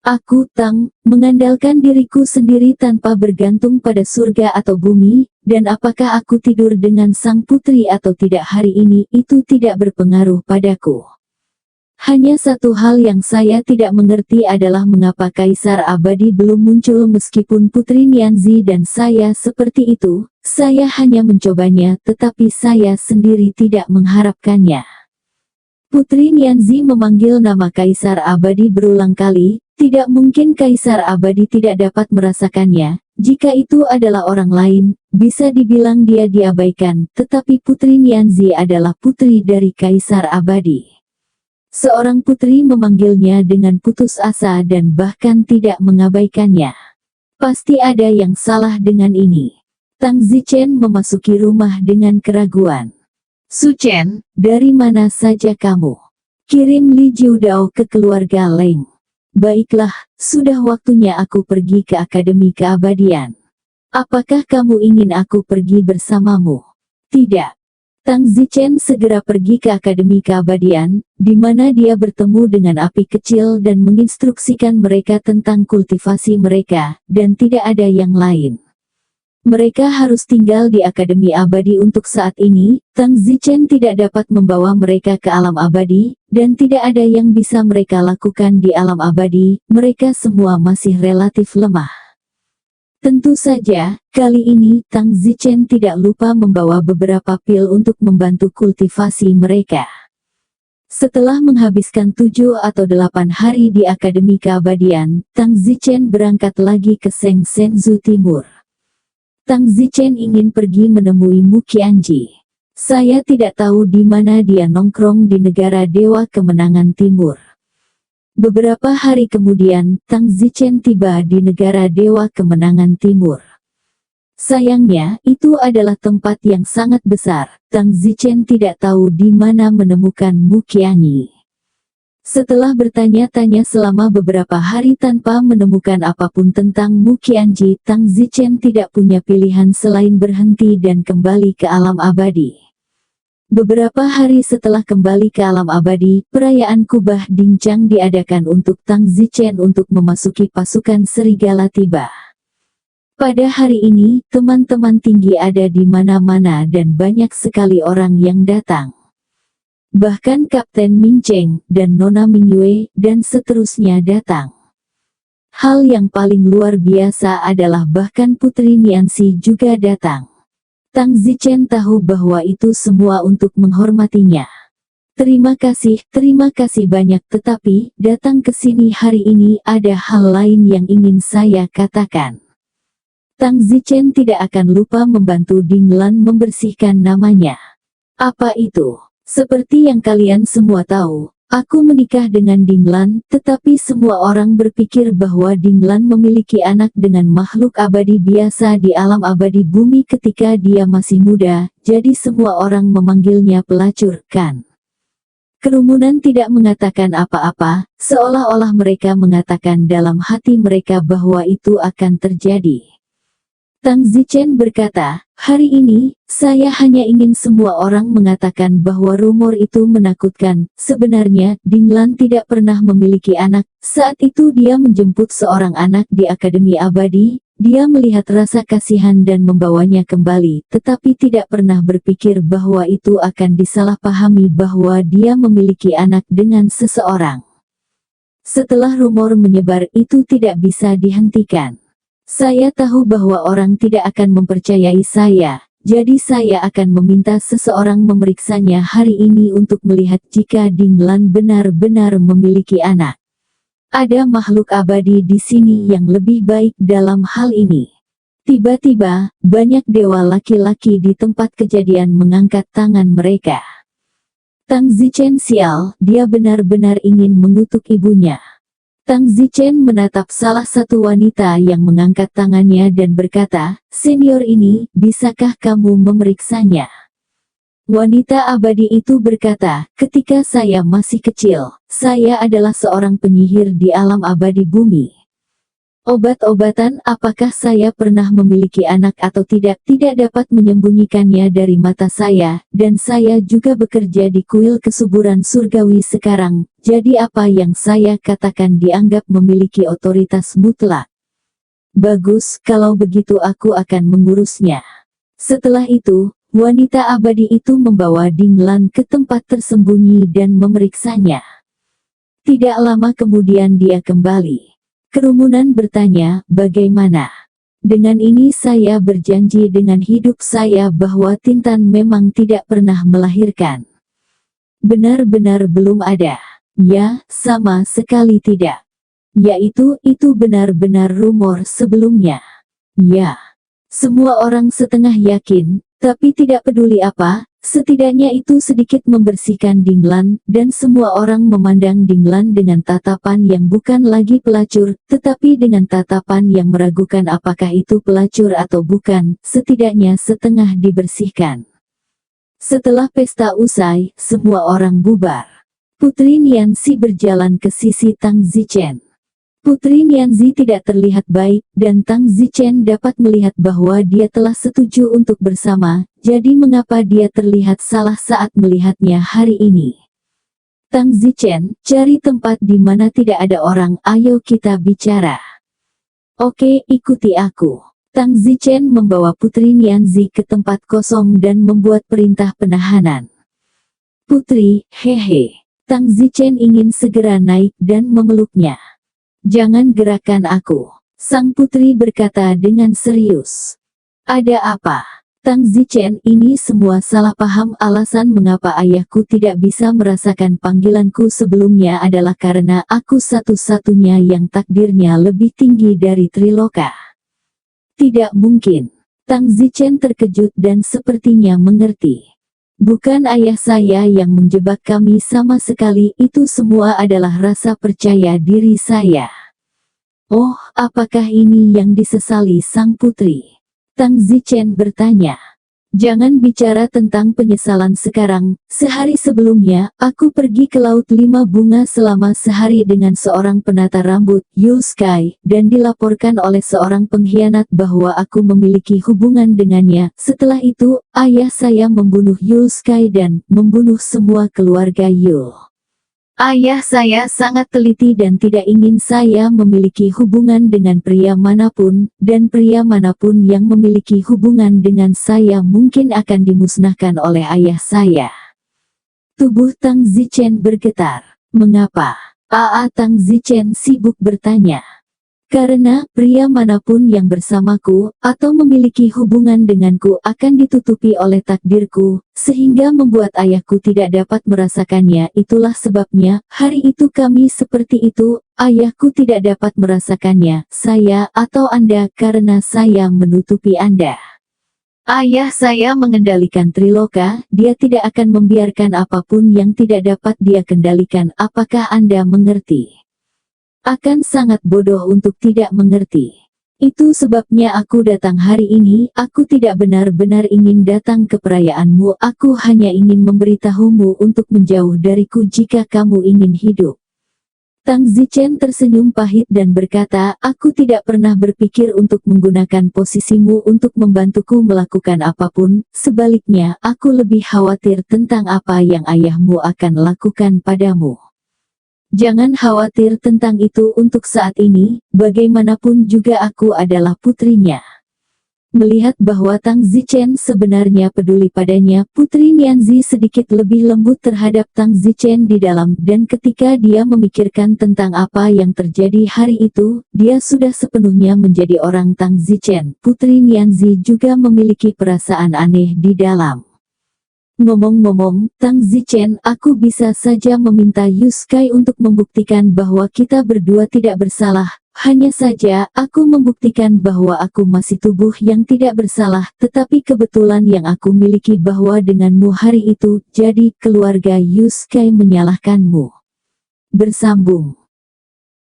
Aku, Tang, mengandalkan diriku sendiri tanpa bergantung pada surga atau bumi, dan apakah aku tidur dengan sang putri atau tidak hari ini, itu tidak berpengaruh padaku. Hanya satu hal yang saya tidak mengerti adalah mengapa Kaisar Abadi belum muncul meskipun Putri Nianzi dan saya seperti itu. Saya hanya mencobanya, tetapi saya sendiri tidak mengharapkannya. Putri Nianzi memanggil nama Kaisar Abadi berulang kali. Tidak mungkin Kaisar Abadi tidak dapat merasakannya. Jika itu adalah orang lain, bisa dibilang dia diabaikan, tetapi Putri Nianzi adalah putri dari Kaisar Abadi. Seorang putri memanggilnya dengan putus asa dan bahkan tidak mengabaikannya. Pasti ada yang salah dengan ini. Tang Zichen memasuki rumah dengan keraguan. Su Chen, dari mana saja kamu? Kirim Li Jiudao ke keluarga Leng. Baiklah, sudah waktunya aku pergi ke Akademi Keabadian. Apakah kamu ingin aku pergi bersamamu? Tidak. Tang Zichen segera pergi ke Akademi Keabadian, di mana dia bertemu dengan api kecil dan menginstruksikan mereka tentang kultivasi mereka, dan tidak ada yang lain. Mereka harus tinggal di Akademi Abadi untuk saat ini. Tang Zichen tidak dapat membawa mereka ke alam abadi, dan tidak ada yang bisa mereka lakukan di alam abadi. Mereka semua masih relatif lemah. Tentu saja, kali ini Tang Zichen tidak lupa membawa beberapa pil untuk membantu kultivasi mereka. Setelah menghabiskan 7 atau 8 hari di Akademi Keabadian, Tang Zichen berangkat lagi ke Seng Senzu Timur. Tang Zichen ingin pergi menemui Mu Qianji. Saya tidak tahu di mana dia nongkrong di negara Dewa Kemenangan Timur. Beberapa hari kemudian, Tang Zichen tiba di negara Dewa Kemenangan Timur. Sayangnya, itu adalah tempat yang sangat besar. Tang Zichen tidak tahu di mana menemukan Mu Qianji. Setelah bertanya-tanya selama beberapa hari tanpa menemukan apapun tentang Mu Qianji, Tang Zichen tidak punya pilihan selain berhenti dan kembali ke alam abadi. Beberapa hari setelah kembali ke alam abadi, perayaan Kubah Dingchang diadakan untuk Tang Zichen untuk memasuki pasukan serigala tiba. Pada hari ini, teman-teman tinggi ada di mana-mana dan banyak sekali orang yang datang. Bahkan Kapten Ming Cheng dan Nona Mingyue dan seterusnya datang. Hal yang paling luar biasa adalah bahkan Putri Nianzi juga datang. Tang Zichen tahu bahwa itu semua untuk menghormatinya. Terima kasih banyak, tetapi datang ke sini hari ini ada hal lain yang ingin saya katakan. Tang Zichen tidak akan lupa membantu Ding Lan membersihkan namanya. Apa itu? Seperti yang kalian semua tahu, aku menikah dengan Ding Lan, tetapi semua orang berpikir bahwa Ding Lan memiliki anak dengan makhluk abadi biasa di alam abadi bumi ketika dia masih muda, jadi semua orang memanggilnya pelacur, kan? Kerumunan tidak mengatakan apa-apa, seolah-olah mereka mengatakan dalam hati mereka bahwa itu akan terjadi. Tang Zichen berkata, hari ini, saya hanya ingin semua orang mengatakan bahwa rumor itu menakutkan. Sebenarnya, Ding Lan tidak pernah memiliki anak. Saat itu dia menjemput seorang anak di Akademi Abadi. Dia melihat rasa kasihan dan membawanya kembali, tetapi tidak pernah berpikir bahwa itu akan disalahpahami bahwa dia memiliki anak dengan seseorang. Setelah rumor menyebar itu tidak bisa dihentikan. Saya tahu bahwa orang tidak akan mempercayai saya, jadi saya akan meminta seseorang memeriksanya hari ini untuk melihat jika Ding Lan benar-benar memiliki anak. Ada makhluk abadi di sini yang lebih baik dalam hal ini. Tiba-tiba, banyak dewa laki-laki di tempat kejadian mengangkat tangan mereka. Tang Zichen sial, dia benar-benar ingin mengutuk ibunya. Tang Zichen menatap salah satu wanita yang mengangkat tangannya dan berkata, "Senior ini, bisakah kamu memeriksanya?" Wanita abadi itu berkata, "Ketika saya masih kecil, saya adalah seorang penyihir di alam abadi bumi. Obat-obatan, apakah saya pernah memiliki anak atau tidak, tidak dapat menyembunyikannya dari mata saya, dan saya juga bekerja di kuil kesuburan surgawi sekarang, jadi apa yang saya katakan dianggap memiliki otoritas mutlak. Bagus, kalau begitu aku akan mengurusnya. Setelah itu, wanita abadi itu membawa Ding Lan ke tempat tersembunyi dan memeriksanya. Tidak lama kemudian dia kembali. Kerumunan bertanya, bagaimana? Dengan ini saya berjanji dengan hidup saya bahwa Tintan memang tidak pernah melahirkan. Benar-benar belum ada. Ya, sama sekali tidak. Yaitu, itu benar-benar rumor sebelumnya. Ya. Semua orang setengah yakin, tapi tidak peduli apa, setidaknya itu sedikit membersihkan Ding Lan, dan semua orang memandang Ding Lan dengan tatapan yang bukan lagi pelacur, tetapi dengan tatapan yang meragukan apakah itu pelacur atau bukan, setidaknya setengah dibersihkan. Setelah pesta usai, semua orang bubar. Putri Nianzi berjalan ke sisi Tang Zichen. Putri Nianzi tidak terlihat baik, dan Tang Zichen dapat melihat bahwa dia telah setuju untuk bersama, jadi mengapa dia terlihat salah saat melihatnya hari ini. Tang Zichen, cari tempat di mana tidak ada orang, ayo kita bicara. Oke, ikuti aku. Tang Zichen membawa Putri Nianzi ke tempat kosong dan membuat perintah penahanan. Putri, hehe. Tang Zichen ingin segera naik dan memeluknya. Jangan gerakan aku. Sang putri berkata dengan serius. Ada apa? Tang Zichen, ini semua salah paham. Alasan mengapa ayahku tidak bisa merasakan panggilanku sebelumnya adalah karena aku satu-satunya yang takdirnya lebih tinggi dari Triloka. Tidak mungkin. Tang Zichen terkejut dan sepertinya mengerti. Bukan ayah saya yang menjebak kami sama sekali, itu semua adalah rasa percaya diri saya. Oh, apakah ini yang disesali sang putri? Tang Zichen bertanya. Jangan bicara tentang penyesalan sekarang, sehari sebelumnya, aku pergi ke Laut Lima Bunga selama sehari dengan seorang penata rambut, Yu Sky, dan dilaporkan oleh seorang pengkhianat bahwa aku memiliki hubungan dengannya. Setelah itu, ayah saya membunuh Yu Sky dan membunuh semua keluarga Yu. Ayah saya sangat teliti dan tidak ingin saya memiliki hubungan dengan pria manapun, dan pria manapun yang memiliki hubungan dengan saya mungkin akan dimusnahkan oleh ayah saya. Tubuh Tang Zichen bergetar. Mengapa? Tang Zichen sibuk bertanya. Karena pria manapun yang bersamaku, atau memiliki hubungan denganku akan ditutupi oleh takdirku, sehingga membuat ayahku tidak dapat merasakannya. Itulah sebabnya, hari itu kami seperti itu, ayahku tidak dapat merasakannya, saya atau Anda, karena saya menutupi Anda. Ayah saya mengendalikan Triloka, dia tidak akan membiarkan apapun yang tidak dapat dia kendalikan. Apakah Anda mengerti? Akan sangat bodoh untuk tidak mengerti. Itu sebabnya aku datang hari ini. Aku tidak benar-benar ingin datang ke perayaanmu. Aku hanya ingin memberitahumu untuk menjauh dariku jika kamu ingin hidup. Tang Zichen tersenyum pahit dan berkata, aku tidak pernah berpikir untuk menggunakan posisimu untuk membantuku melakukan apapun. Sebaliknya, aku lebih khawatir tentang apa yang ayahmu akan lakukan padamu. Jangan khawatir tentang itu untuk saat ini, bagaimanapun juga aku adalah putrinya. Melihat bahwa Tang Zichen sebenarnya peduli padanya, Putri Nianzi sedikit lebih lembut terhadap Tang Zichen di dalam, dan ketika dia memikirkan tentang apa yang terjadi hari itu, dia sudah sepenuhnya menjadi orang Tang Zichen. Putri Nianzi juga memiliki perasaan aneh di dalam. Ngomong-ngomong, Tang Zichen, aku bisa saja meminta Yu Sky untuk membuktikan bahwa kita berdua tidak bersalah. Hanya saja, aku membuktikan bahwa aku masih tubuh yang tidak bersalah, tetapi kebetulan yang aku miliki bahwa denganmu hari itu, jadi keluarga Yu Sky menyalahkanmu. Bersambung.